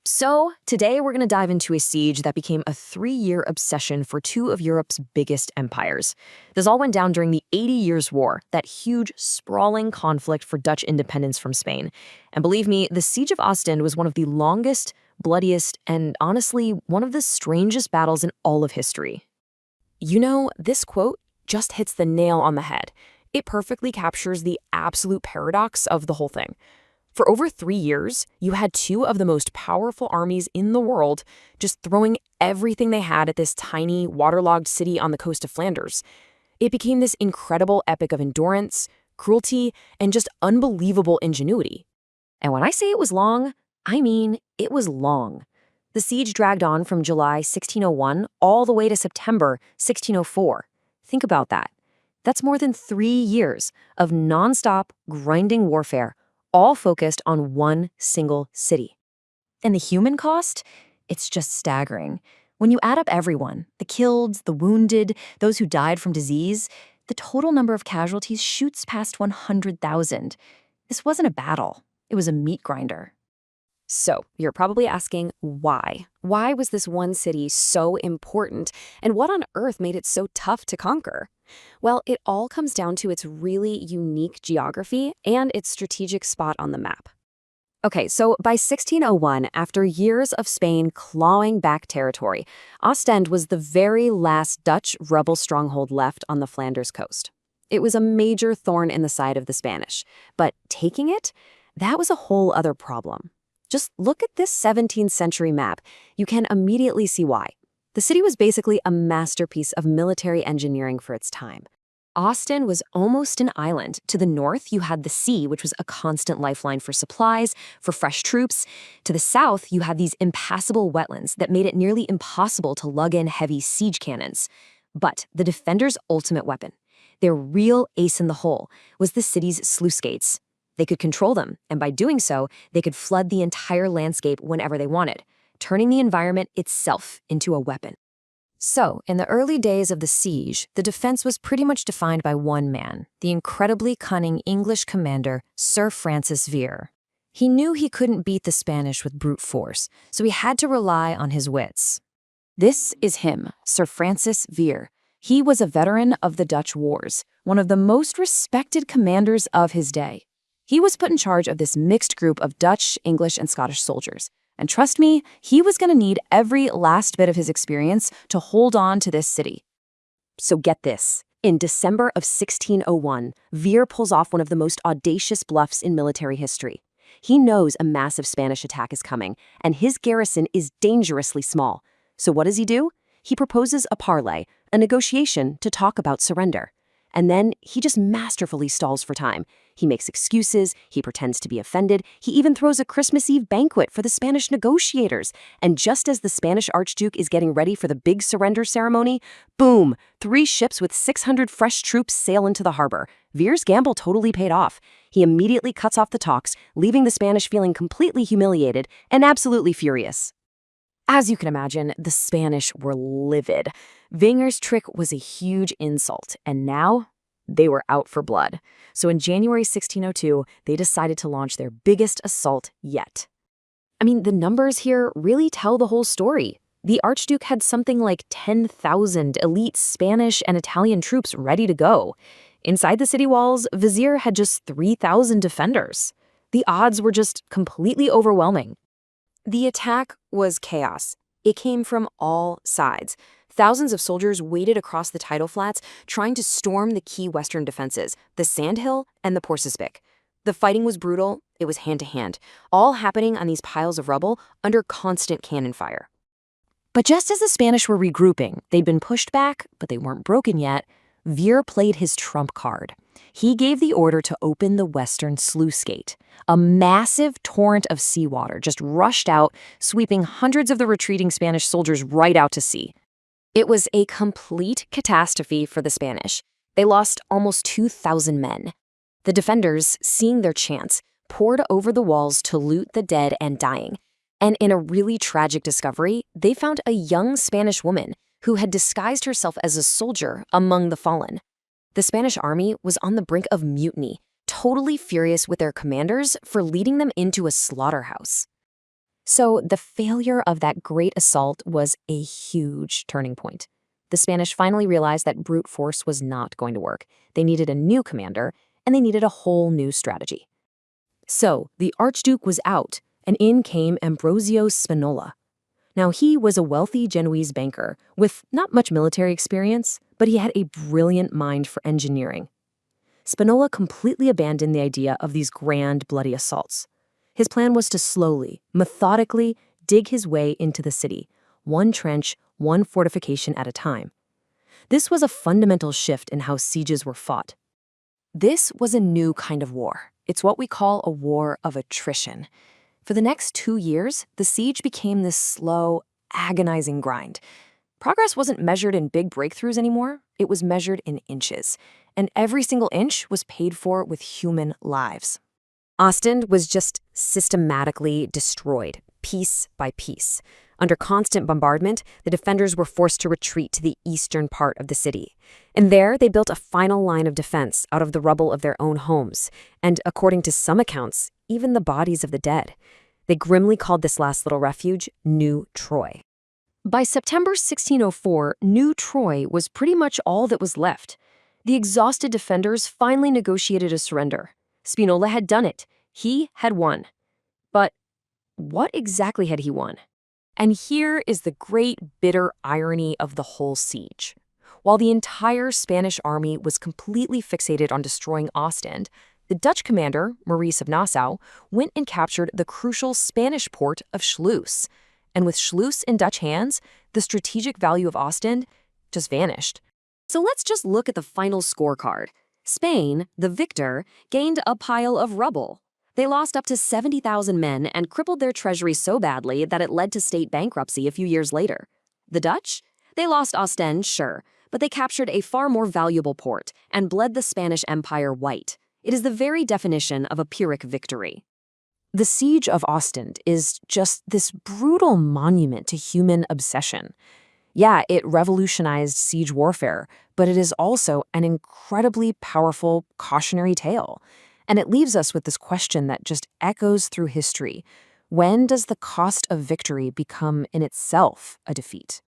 So, today we're going to dive into a siege that became a 3-year obsession for two of Europe's biggest empires. This all went down during the 80 Years' War, that huge, sprawling conflict for Dutch independence from Spain. And believe me, the Siege of Ostend was one of the longest, bloodiest, and honestly, one of the strangest battles in all of history. You know, this quote just hits the nail on the head. It perfectly captures the absolute paradox of the whole thing. For over 3 years, you had two of the most powerful armies in the world just throwing everything they had at this tiny, waterlogged city on the coast of Flanders. It became this incredible epic of endurance, cruelty, and just unbelievable ingenuity. And when I say it was long, I mean it was long. The siege dragged on from July 1601 all the way to September 1604. Think about that. That's more than 3 years of nonstop, grinding warfare, all focused on one single city. And the human cost? It's just staggering. When you add up everyone, the killed, the wounded, those who died from disease, the total number of casualties shoots past 100,000. This wasn't a battle. It was a meat grinder. So, you're probably asking why? Why was this one city so important, and what on earth made it so tough to conquer? Well, it all comes down to its really unique geography and its strategic spot on the map. Okay, so by 1601, after years of Spain clawing back territory, Ostend was the very last Dutch rebel stronghold left on the Flanders coast. It was a major thorn in the side of the Spanish, but taking it, that was a whole other problem. Just look at this 17th century map. You can immediately see why. The city was basically a masterpiece of military engineering for its time. Ostend was almost an island. To the north, you had the sea, which was a constant lifeline for supplies, for fresh troops. To the south, you had these impassable wetlands that made it nearly impossible to lug in heavy siege cannons. But the defenders' ultimate weapon, their real ace in the hole, was the city's sluice gates. They could control them, and by doing so, they could flood the entire landscape whenever they wanted, turning the environment itself into a weapon. So, in the early days of the siege, the defense was pretty much defined by one man, the incredibly cunning English commander, Sir Francis Vere. He knew he couldn't beat the Spanish with brute force, so he had to rely on his wits. This is him, Sir Francis Vere. He was a veteran of the Dutch wars, one of the most respected commanders of his day. He was put in charge of this mixed group of Dutch, English, and Scottish soldiers. And trust me, he was going to need every last bit of his experience to hold on to this city. So get this. In December of 1601, Vere pulls off one of the most audacious bluffs in military history. He knows a massive Spanish attack is coming, and his garrison is dangerously small. So what does he do? He proposes a parley, a negotiation to talk about surrender. And then he just masterfully stalls for time. He makes excuses, he pretends to be offended, he even throws a Christmas Eve banquet for the Spanish negotiators. And just as the Spanish Archduke is getting ready for the big surrender ceremony, boom, 3 ships with 600 fresh troops sail into the harbor. Vere's gamble totally paid off. He immediately cuts off the talks, leaving the Spanish feeling completely humiliated and absolutely furious. As you can imagine, the Spanish were livid. Vere's trick was a huge insult, and now they were out for blood. So in January 1602, they decided to launch their biggest assault yet. I mean, the numbers here really tell the whole story. The Archduke had something like 10,000 elite Spanish and Italian troops ready to go. Inside the city walls, Vere had just 3,000 defenders. The odds were just completely overwhelming. The attack was chaos. It came from all sides. Thousands of soldiers waded across the tidal flats, trying to storm the key western defenses, the Sandhill and the Porcespic. The fighting was brutal. It was hand-to-hand, all happening on these piles of rubble under constant cannon fire. But just as the Spanish were regrouping, they'd been pushed back, but they weren't broken yet. Vere played his trump card. He gave the order to open the western sluice gate. A massive torrent of seawater just rushed out, sweeping hundreds of the retreating Spanish soldiers right out to sea. It was a complete catastrophe for the Spanish. They lost almost 2,000 men. The defenders, seeing their chance, poured over the walls to loot the dead and dying. And in a really tragic discovery, they found a young Spanish woman who had disguised herself as a soldier among the fallen. The Spanish army was on the brink of mutiny, totally furious with their commanders for leading them into a slaughterhouse. So the failure of that great assault was a huge turning point. The Spanish finally realized that brute force was not going to work. They needed a new commander, and they needed a whole new strategy. So the Archduke was out, and in came Ambrosio Spinola. Now, he was a wealthy Genoese banker with not much military experience, but he had a brilliant mind for engineering. Spinola completely abandoned the idea of these grand, bloody assaults. His plan was to slowly, methodically dig his way into the city, one trench, one fortification at a time. This was a fundamental shift in how sieges were fought. This was a new kind of war. It's what we call a war of attrition. For the next 2 years, the siege became this slow, agonizing grind. Progress wasn't measured in big breakthroughs anymore. It was measured in inches. And every single inch was paid for with human lives. Ostend was just systematically destroyed, piece by piece. Under constant bombardment, the defenders were forced to retreat to the eastern part of the city. And there, they built a final line of defense out of the rubble of their own homes, and according to some accounts, even the bodies of the dead. They grimly called this last little refuge New Troy. By September 1604, New Troy was pretty much all that was left. The exhausted defenders finally negotiated a surrender. Spinola had done it. He had won. But what exactly had he won? And here is the great bitter irony of the whole siege. While the entire Spanish army was completely fixated on destroying Ostend, the Dutch commander, Maurice of Nassau, went and captured the crucial Spanish port of Sluis. And with Sluis in Dutch hands, the strategic value of Ostend just vanished. So let's just look at the final scorecard. Spain, the victor, gained a pile of rubble. They lost up to 70,000 men and crippled their treasury so badly that it led to state bankruptcy a few years later. The Dutch? They lost Ostend, sure, but they captured a far more valuable port and bled the Spanish Empire white. It is the very definition of a Pyrrhic victory. The Siege of Ostend is just this brutal monument to human obsession. Yeah, it revolutionized siege warfare, but it is also an incredibly powerful cautionary tale. And it leaves us with this question that just echoes through history. When does the cost of victory become in itself a defeat?